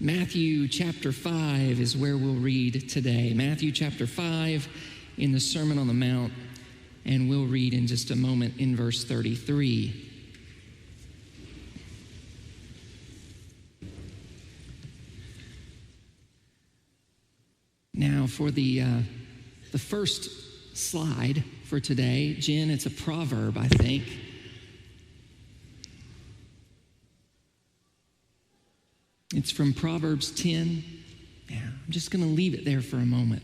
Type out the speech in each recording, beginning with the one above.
Matthew chapter 5 is where we'll read today. Matthew chapter 5 in the Sermon on the Mount, and we'll read in just a moment in verse 33. Now, for the first slide for today, Jen, it's a proverb, I think. It's from Proverbs 10. Yeah, I'm just going to leave it there for a moment.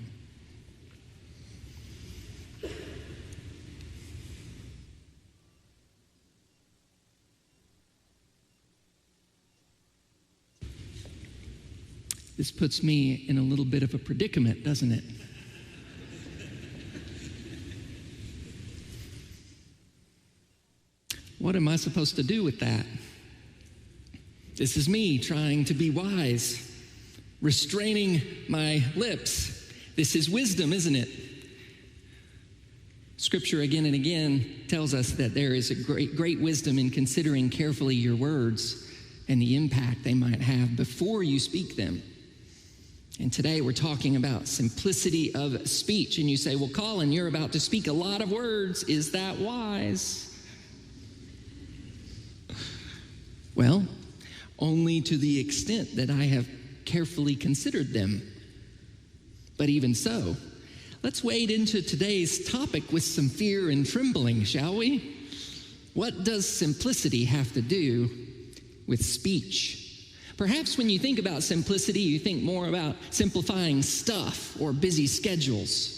This puts me in a little bit of a predicament, doesn't it? What am I supposed to do with that? This is me trying to be wise, restraining my lips. This is wisdom, isn't it? Scripture again and again tells us that there is a great wisdom in considering carefully your words and the impact they might have before you speak them. And today we're talking about simplicity of speech. And you say, well, Collin, you're about to speak a lot of words. Is that wise? Well, only to the extent that I have carefully considered them. But even so, let's wade into today's topic with some fear and trembling, shall we? What does simplicity have to do with speech? Perhaps when you think about simplicity, you think more about simplifying stuff or busy schedules.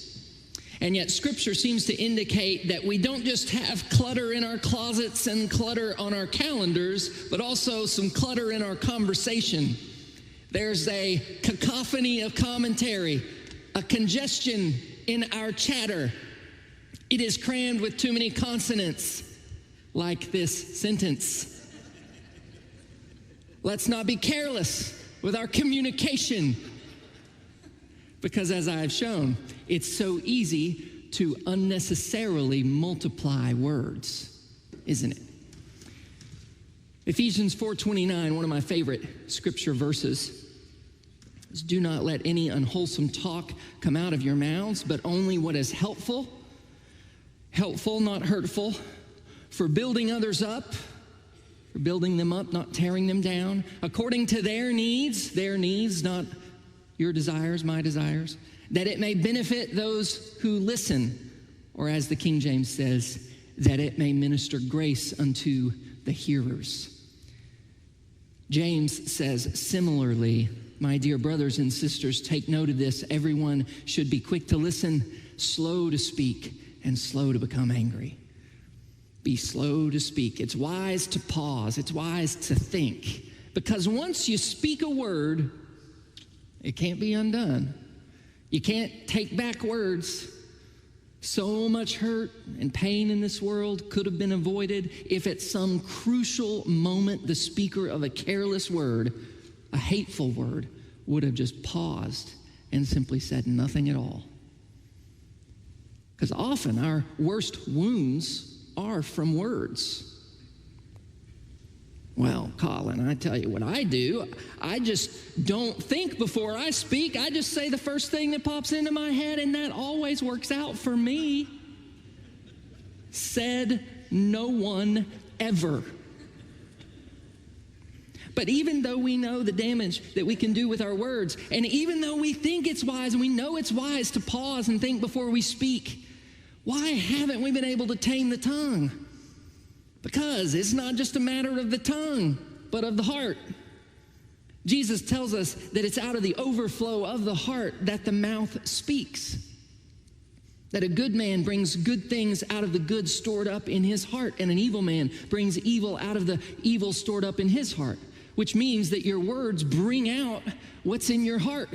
And yet Scripture seems to indicate that we don't just have clutter in our closets and clutter on our calendars, but also some clutter in our conversation. There's a cacophony of commentary, a congestion in our chatter. It is crammed with too many consonants, like this sentence. Let's not be careless with our communication, because as I've shown, it's so easy to unnecessarily multiply words, isn't it? Ephesians 4:29, one of my favorite scripture verses, is, do not let any unwholesome talk come out of your mouths, but only what is helpful, not hurtful, for building others up, for building them up, not tearing them down, according to their needs, not your desires, my desires, that it may benefit those who listen, or as the King James says, that it may minister grace unto the hearers. James says, similarly, my dear brothers and sisters, take note of this. Everyone should be quick to listen, slow to speak, and slow to become angry. Be slow to speak. It's wise to pause. It's wise to think. Because once you speak a word, it can't be undone. You can't take back words. So much hurt and pain in this world could have been avoided if at some crucial moment the speaker of a careless word, a hateful word, would have just paused and simply said nothing at all. Because often our worst wounds are from words. Well, Collin, I tell you what I do. I just don't think before I speak. I just say the first thing that pops into my head, and that always works out for me. Said no one ever. But even though we know the damage that we can do with our words, and even though we think it's wise, and we know it's wise to pause and think before we speak, why haven't we been able to tame the tongue? Because it's not just a matter of the tongue, but of the heart. Jesus tells us that it's out of the overflow of the heart that the mouth speaks. That a good man brings good things out of the good stored up in his heart, and an evil man brings evil out of the evil stored up in his heart, which means that your words bring out what's in your heart.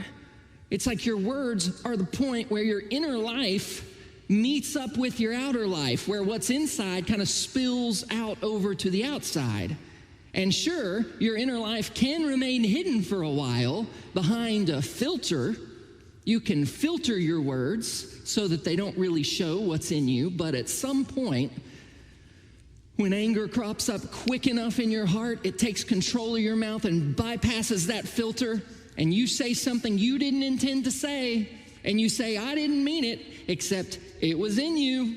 It's like your words are the point where your inner life meets up with your outer life, where what's inside kind of spills out over to the outside. And sure, your inner life can remain hidden for a while behind a filter. You can filter your words so that they don't really show what's in you, but at some point, When anger crops up quick enough in your heart, it takes control of your mouth and bypasses that filter, and you say something you didn't intend to say, and you say, I didn't mean it, except it was in you.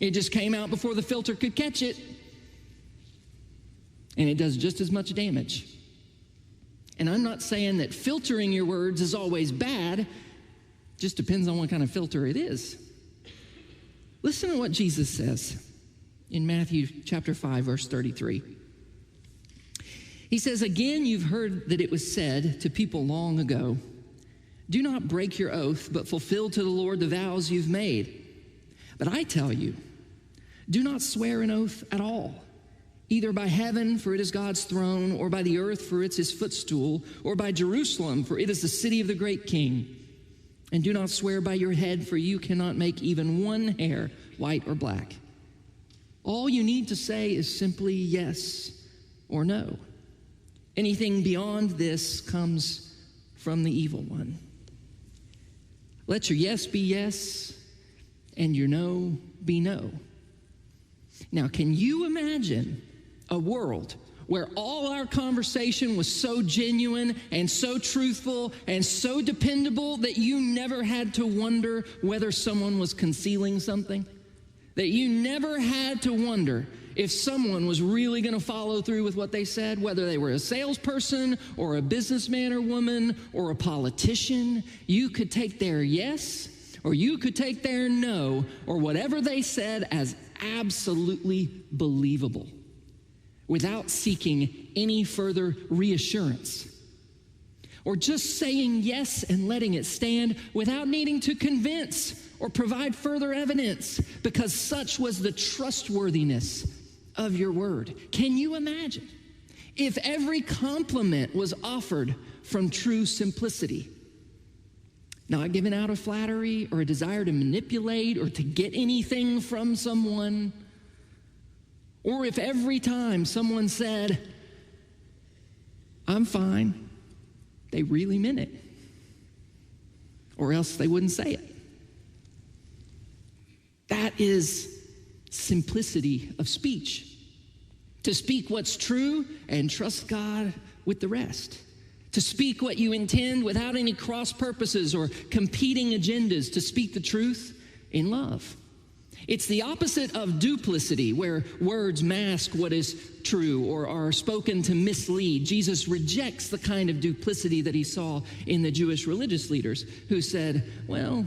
It just came out before the filter could catch it. And it does just as much damage. And I'm not saying that filtering your words is always bad. Just depends on what kind of filter it is. Listen to what Jesus says in Matthew chapter 5, verse 33. He says, again, you've heard that it was said to people long ago, do not break your oath, but fulfill to the Lord the vows you've made. But I tell you, do not swear an oath at all, either by heaven, for it is God's throne, or by the earth, for it's his footstool, or by Jerusalem, for it is the city of the great king. And do not swear by your head, for you cannot make even one hair white or black. All you need to say is simply yes or no. Anything beyond this comes from the evil one. Let your yes be yes, and your no be no. Now, can you imagine a world where all our conversation was so genuine and so truthful and so dependable that you never had to wonder whether someone was concealing something? That you never had to wonder if someone was really going to follow through with what they said, whether they were a salesperson or a businessman or woman or a politician. You could take their yes or you could take their no or whatever they said as absolutely believable without seeking any further reassurance. Or just saying yes and letting it stand without needing to convince or provide further evidence, because such was the trustworthiness of your word. Can you imagine if every compliment was offered from true simplicity, not given out of flattery or a desire to manipulate or to get anything from someone? Or if every time someone said, I'm fine, they really meant it, or else they wouldn't say it. That is simplicity of speech. To speak what's true and trust God with the rest. To speak what you intend without any cross purposes or competing agendas. To speak the truth in love. It's the opposite of duplicity, where words mask what is true or are spoken to mislead. Jesus rejects the kind of duplicity that he saw in the Jewish religious leaders who said, well,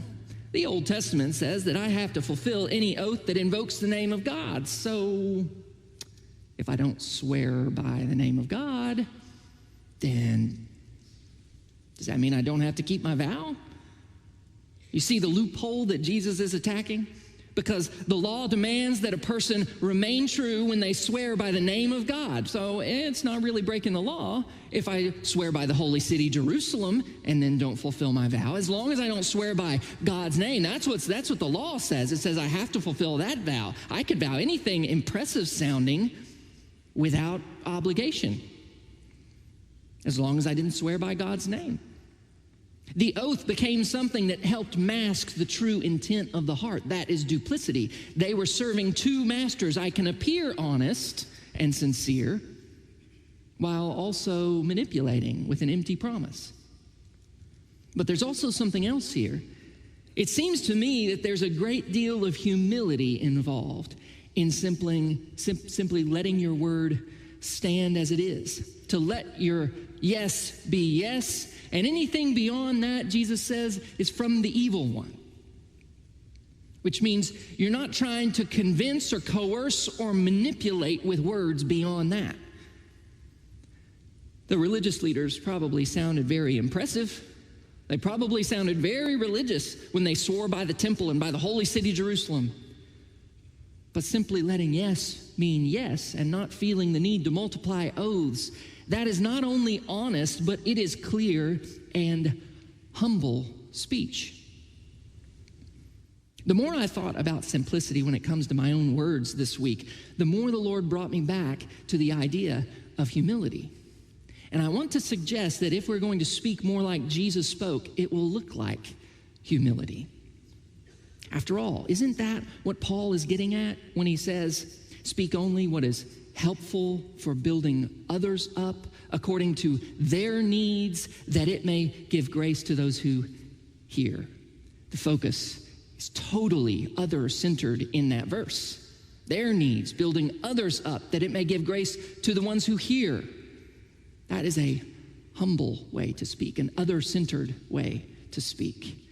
the Old Testament says that I have to fulfill any oath that invokes the name of God. So if I don't swear by the name of God, then does that mean I don't have to keep my vow? You see the loophole that Jesus is attacking? Because the law demands that a person remain true when they swear by the name of God. So it's not really breaking the law if I swear by the holy city, Jerusalem, and then don't fulfill my vow. As long as I don't swear by God's name, that's what the law says. It says I have to fulfill that vow. I could vow anything impressive sounding without obligation, as long as I didn't swear by God's name. The oath became something that helped mask the true intent of the heart. That is duplicity. They were serving two masters. I can appear honest and sincere while also manipulating with an empty promise. But there's also something else here. It seems to me that there's a great deal of humility involved in simply letting your word stand as it is. To let your yes be yes, and anything beyond that, Jesus says, is from the evil one. Which means you're not trying to convince or coerce or manipulate with words beyond that. The religious leaders probably sounded very impressive. They probably sounded very religious when they swore by the temple and by the holy city, Jerusalem. But simply letting yes mean yes and not feeling the need to multiply oaths, that is not only honest, but it is clear and humble speech. The more I thought about simplicity when it comes to my own words this week, the more the Lord brought me back to the idea of humility. And I want to suggest that if we're going to speak more like Jesus spoke, it will look like humility. After all, isn't that what Paul is getting at when he says, Speak only what is helpful for building others up according to their needs, that it may give grace to those who hear. The focus is totally other-centered in that verse. Their needs, building others up, that it may give grace to the ones who hear. That is a humble way to speak, an other-centered way to speak.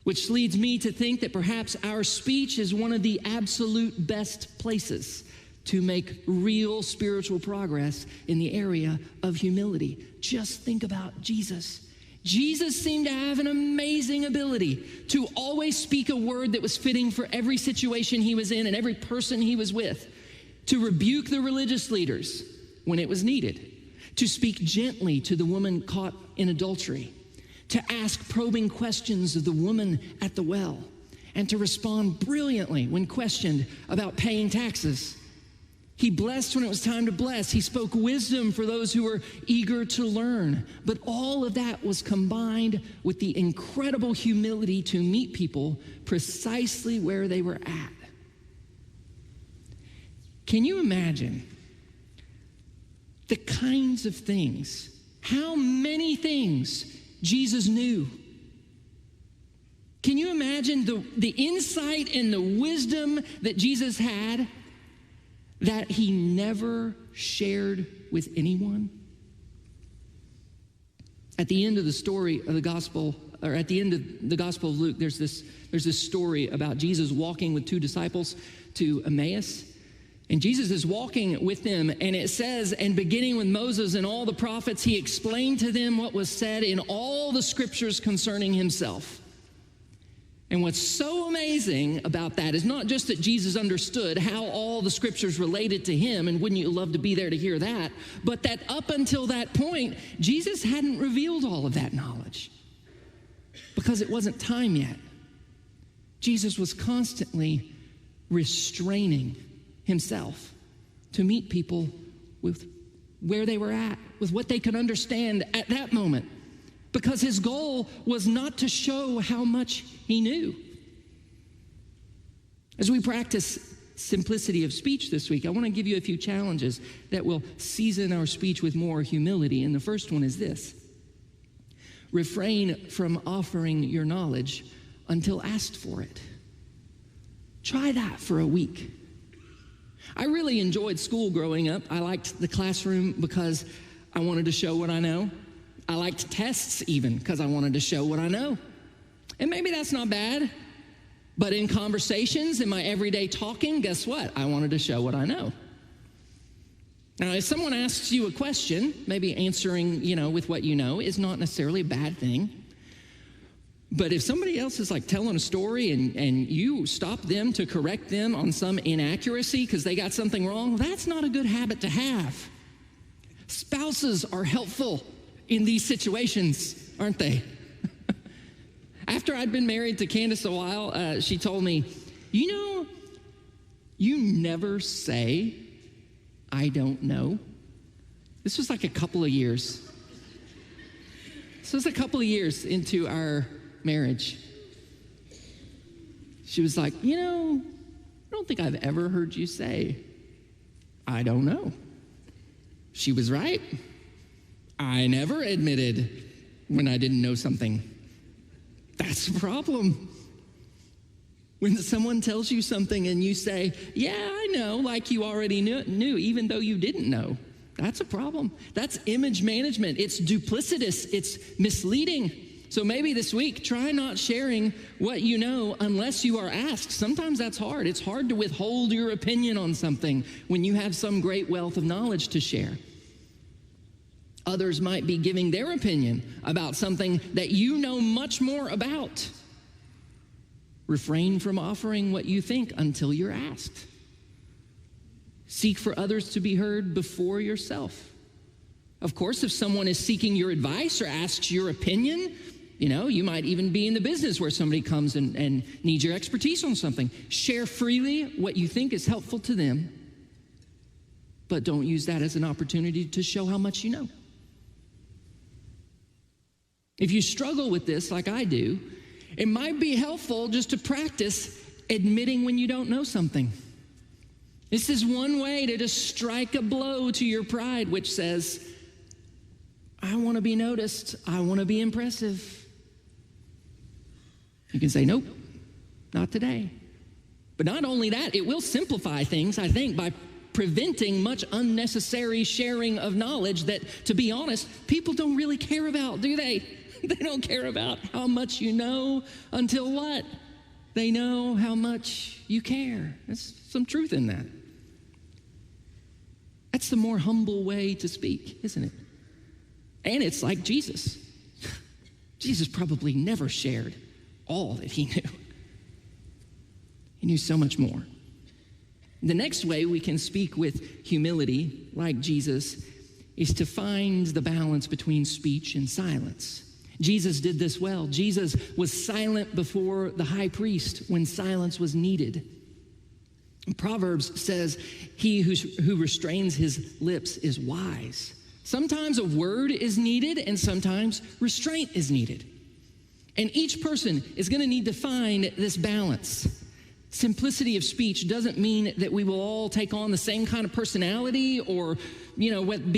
Which leads me to think that perhaps our speech is one of the absolute best places to make real spiritual progress in the area of humility. Just think about Jesus. Jesus seemed to have an amazing ability to always speak a word that was fitting for every situation he was in and every person he was with, to rebuke the religious leaders when it was needed, to speak gently to the woman caught in adultery, to ask probing questions of the woman at the well, and to respond brilliantly when questioned about paying taxes. He blessed when it was time to bless. He spoke wisdom for those who were eager to learn. But all of that was combined with the incredible humility to meet people precisely where they were at. Can you imagine the kinds of things, how many things Jesus knew? Can you imagine the insight and the wisdom that Jesus had that he never shared with anyone? At the end of the story of the gospel, or at the end of the Gospel of Luke, there's this story about Jesus walking with two disciples to Emmaus. And Jesus is walking with them, and it says, and beginning with Moses and all the prophets, he explained to them what was said in all the scriptures concerning himself. And what's so amazing about that is not just that Jesus understood how all the scriptures related to him, and wouldn't you love to be there to hear that, but that up until that point, Jesus hadn't revealed all of that knowledge because it wasn't time yet. Jesus was constantly restraining himself to meet people with where they were at, with what they could understand at that moment, because his goal was not to show how much he knew. As we practice simplicity of speech this week, I want to give you a few challenges that will season our speech with more humility. And the first one is this: refrain from offering your knowledge until asked for it. Try that for a week. I really enjoyed school growing up. I liked the classroom because I wanted to show what I know. I liked tests even because I wanted to show what I know. And maybe that's not bad, but in conversations, in my everyday talking, guess what? I wanted to show what I know. Now, if someone asks you a question, maybe answering, with what you know is not necessarily a bad thing. But if somebody else is like telling a story and you stop them to correct them on some inaccuracy because they got something wrong, that's not a good habit to have. Spouses are helpful in these situations, aren't they? After I'd been married to Candace a while, she told me, you never say, I don't know. This was like a couple of years. This was a couple of years into our marriage. She was like, I don't think I've ever heard you say, I don't know. She was right. I never admitted when I didn't know something. That's a problem. When someone tells you something and you say, yeah, I know, like you already knew, even though you didn't know, that's a problem. That's image management. It's duplicitous. It's misleading. So maybe this week, try not sharing what you know unless you are asked. Sometimes that's hard. It's hard to withhold your opinion on something when you have some great wealth of knowledge to share. Others might be giving their opinion about something that you know much more about. Refrain from offering what you think until you're asked. Seek for others to be heard before yourself. Of course, if someone is seeking your advice or asks your opinion, you might even be in the business where somebody comes and needs your expertise on something. Share freely what you think is helpful to them, but don't use that as an opportunity to show how much you know. If you struggle with this like I do, it might be helpful just to practice admitting when you don't know something. This is one way to just strike a blow to your pride, which says, I want to be noticed. I want to be impressive. You can say, nope, not today. But not only that, it will simplify things, I think, by preventing much unnecessary sharing of knowledge that, to be honest, people don't really care about, do they? They don't care about how much you know until what? They know how much you care. There's some truth in that. That's the more humble way to speak, isn't it? And it's like Jesus. Jesus probably never shared all that he knew. He knew so much more. The next way we can speak with humility, like Jesus, is to find the balance between speech and silence. Jesus did this well. Jesus was silent before the high priest when silence was needed. Proverbs says, he who restrains his lips is wise. Sometimes a word is needed and sometimes restraint is needed. And each person is going to need to find this balance. Simplicity of speech doesn't mean that we will all take on the same kind of personality or,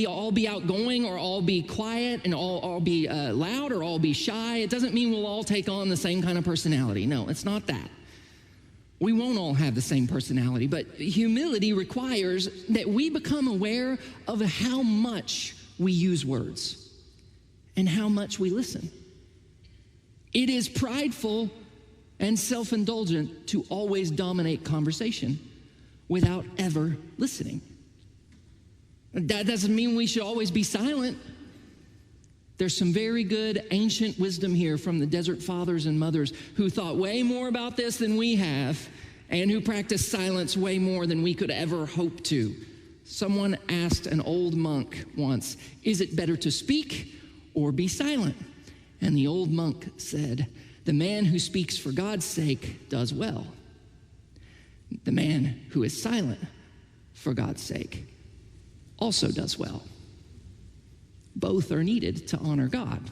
all be outgoing or all be quiet and all be loud or all be shy. It doesn't mean we'll all take on the same kind of personality. No, it's not that. We won't all have the same personality, but humility requires that we become aware of how much we use words and how much we listen. It is prideful and self-indulgent to always dominate conversation without ever listening. That doesn't mean we should always be silent. There's some very good ancient wisdom here from the desert fathers and mothers who thought way more about this than we have and who practiced silence way more than we could ever hope to. Someone asked an old monk once, is it better to speak or be silent? And the old monk said, the man who speaks for God's sake does well. The man who is silent for God's sake also does well. Both are needed to honor God.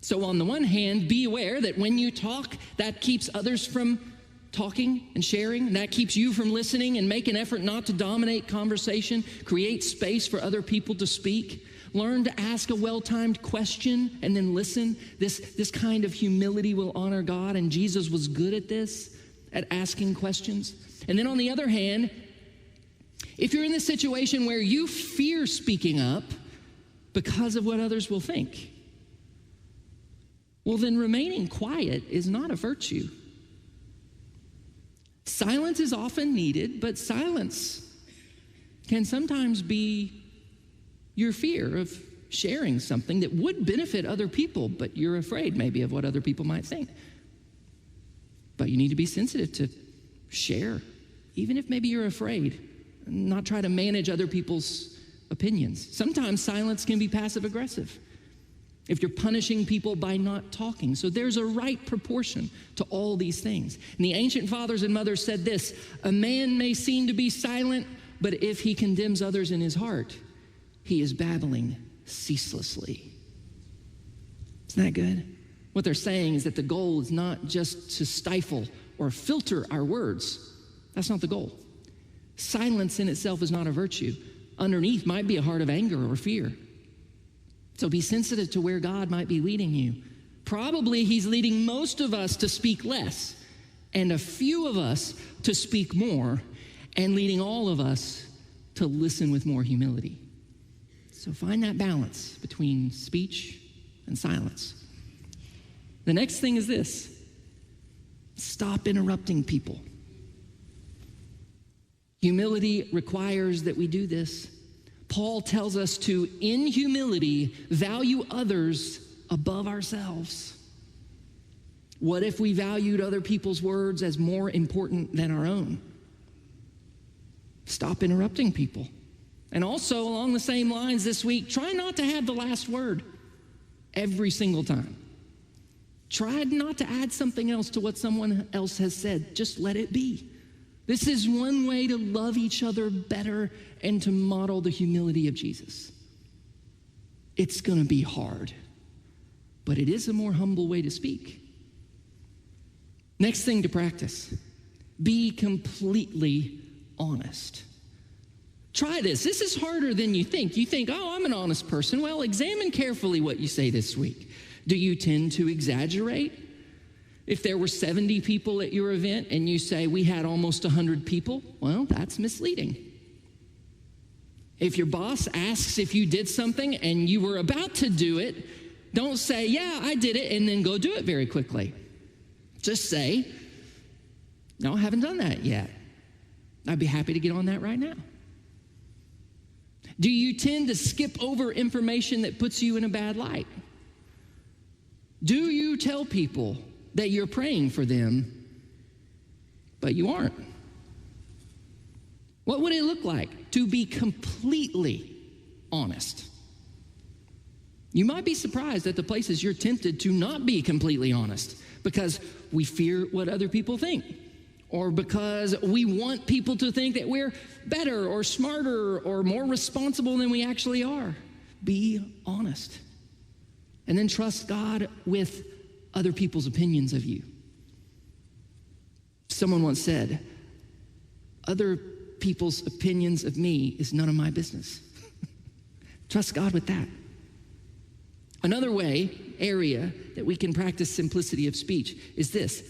So on the one hand, be aware that when you talk, that keeps others from talking and sharing. That keeps you from listening, and make an effort not to dominate conversation. Create space for other people to speak. Learn to ask a well-timed question and then listen. This kind of humility will honor God, and Jesus was good at this, at asking questions. And then on the other hand, if you're in this situation where you fear speaking up because of what others will think, well, then remaining quiet is not a virtue. Silence is often needed, but silence can sometimes be your fear of sharing something that would benefit other people, but you're afraid maybe of what other people might think. But you need to be sensitive to share, even if maybe you're afraid, and not try to manage other people's opinions. Sometimes silence can be passive-aggressive if you're punishing people by not talking. So there's a right proportion to all these things. And the ancient fathers and mothers said this, a man may seem to be silent, but if he condemns others in his heart, he is babbling ceaselessly. Isn't that good? What they're saying is that the goal is not just to stifle or filter our words. That's not the goal. Silence in itself is not a virtue. Underneath might be a heart of anger or fear. So be sensitive to where God might be leading you. Probably he's leading most of us to speak less and a few of us to speak more, and leading all of us to listen with more humility. So find that balance between speech and silence. The next thing is this: stop interrupting people. Humility requires that we do this. Paul tells us to, in humility, value others above ourselves. What if we valued other people's words as more important than our own? Stop interrupting people. And also, along the same lines this week, try not to have the last word every single time. Try not to add something else to what someone else has said. Just let it be. This is one way to love each other better and to model the humility of Jesus. It's going to be hard, but it is a more humble way to speak. Next thing to practice, be completely honest. Try this. This is harder than you think. You think, oh, I'm an honest person. Well, examine carefully what you say this week. Do you tend to exaggerate? If there were 70 people at your event and you say we had almost 100 people, well, that's misleading. If your boss asks if you did something and you were about to do it, don't say, yeah, I did it, and then go do it very quickly. Just say, no, I haven't done that yet. I'd be happy to get on that right now. Do you tend to skip over information that puts you in a bad light? Do you tell people that you're praying for them, but you aren't? What would it look like to be completely honest? You might be surprised at the places you're tempted to not be completely honest because we fear what other people think, or because we want people to think that we're better or smarter or more responsible than we actually are. Be honest. And then trust God with other people's opinions of you. Someone once said, other people's opinions of me is none of my business. Trust God with that. Another area that we can practice simplicity of speech is this.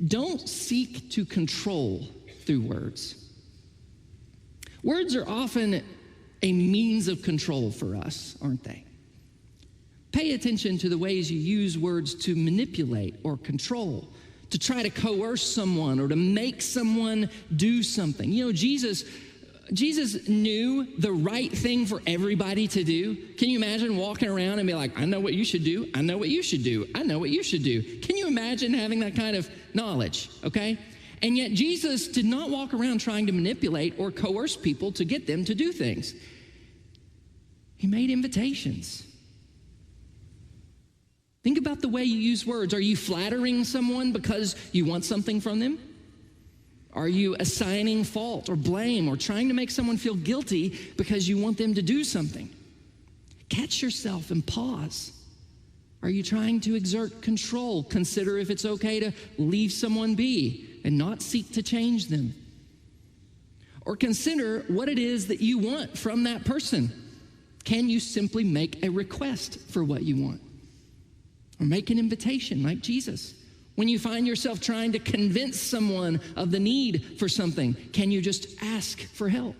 Don't seek to control through words. Words are often a means of control for us, aren't they? Pay attention to the ways you use words to manipulate or control, to try to coerce someone or to make someone do something. You know, Jesus knew the right thing for everybody to do. Can you imagine walking around and be like, I know what you should do, I know what you should do, I know what you should do? Can you imagine having that kind of knowledge, okay? And yet Jesus did not walk around trying to manipulate or coerce people to get them to do things. He made invitations. Think about the way you use words. Are you flattering someone because you want something from them? Are you assigning fault or blame or trying to make someone feel guilty because you want them to do something? Catch yourself and pause. Are you trying to exert control? Consider if it's okay to leave someone be and not seek to change them. Or consider what it is that you want from that person. Can you simply make a request for what you want? Or make an invitation like Jesus. When you find yourself trying to convince someone of the need for something, can you just ask for help?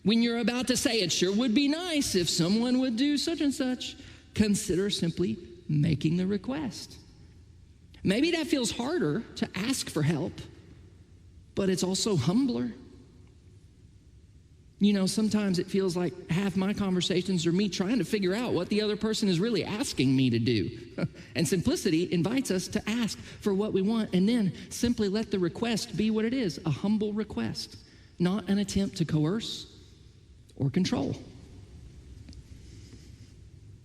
When you're about to say, it sure would be nice if someone would do such and such, consider simply making the request. Maybe that feels harder to ask for help, but it's also humbler. You know, sometimes it feels like half my conversations are me trying to figure out what the other person is really asking me to do. And simplicity invites us to ask for what we want and then simply let the request be what it is, a humble request, not an attempt to coerce or control.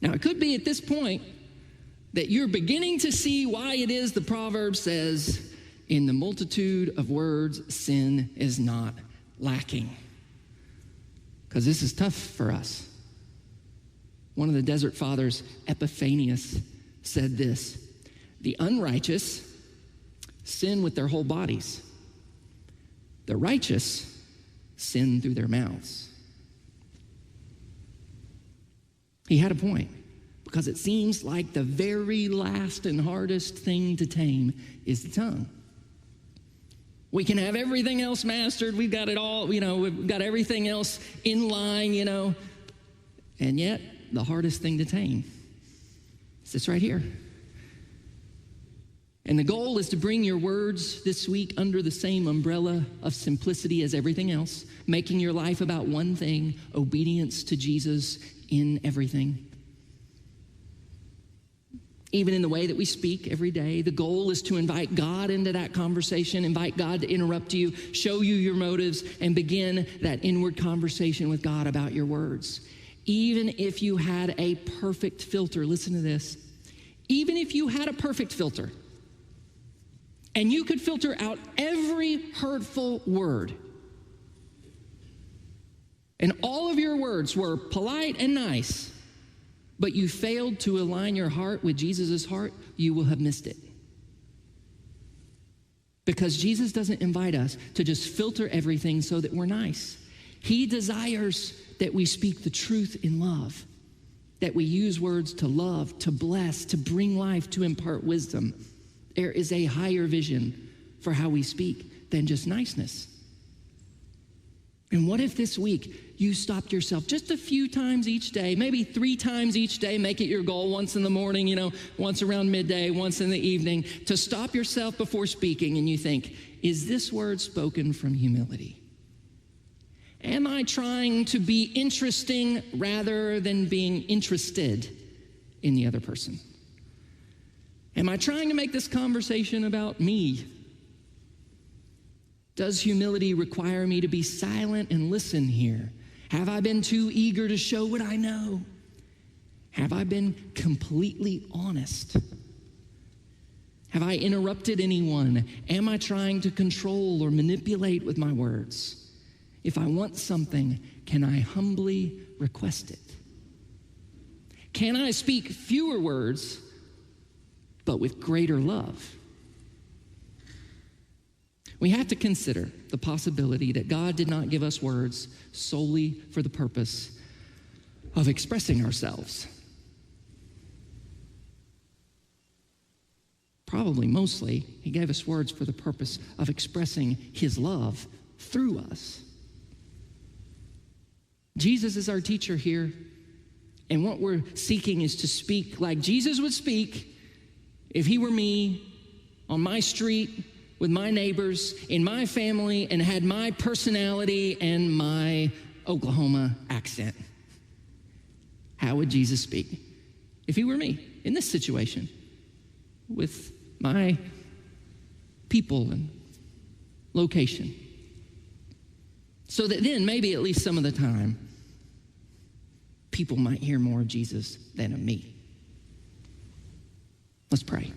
Now, it could be at this point that you're beginning to see why it is the proverb says, in the multitude of words, sin is not lacking. Because this is tough for us. One of the desert fathers, Epiphanius, said this: the unrighteous sin with their whole bodies. The righteous sin through their mouths. He had a point, because it seems like the very last and hardest thing to tame is the tongue. We can have everything else mastered. We've got it all, we've got everything else in line, and yet the hardest thing to tame is this right here. And the goal is to bring your words this week under the same umbrella of simplicity as everything else, making your life about one thing: obedience to Jesus in everything. Even in the way that we speak every day, the goal is to invite God into that conversation, invite God to interrupt you, show you your motives, and begin that inward conversation with God about your words. Even if you had a perfect filter, listen to this, even if you had a perfect filter, and you could filter out every hurtful word, and all of your words were polite and nice, but you failed to align your heart with Jesus' heart, you will have missed it. Because Jesus doesn't invite us to just filter everything so that we're nice. He desires that we speak the truth in love, that we use words to love, to bless, to bring life, to impart wisdom. There is a higher vision for how we speak than just niceness. And what if this week you stopped yourself just a few times each day, maybe 3 times each day, make it your goal, once in the morning, once around midday, once in the evening, to stop yourself before speaking and you think, is this word spoken from humility? Am I trying to be interesting rather than being interested in the other person? Am I trying to make this conversation about me? Does humility require me to be silent and listen here? Have I been too eager to show what I know? Have I been completely honest? Have I interrupted anyone? Am I trying to control or manipulate with my words? If I want something, can I humbly request it? Can I speak fewer words, but with greater love? We have to consider the possibility that God did not give us words solely for the purpose of expressing ourselves. Probably mostly, he gave us words for the purpose of expressing his love through us. Jesus is our teacher here, and what we're seeking is to speak like Jesus would speak if he were me on my street with my neighbors, in my family, and had my personality and my Oklahoma accent. How would Jesus speak if he were me in this situation with my people and location? So that then maybe at least some of the time, people might hear more of Jesus than of me. Let's pray.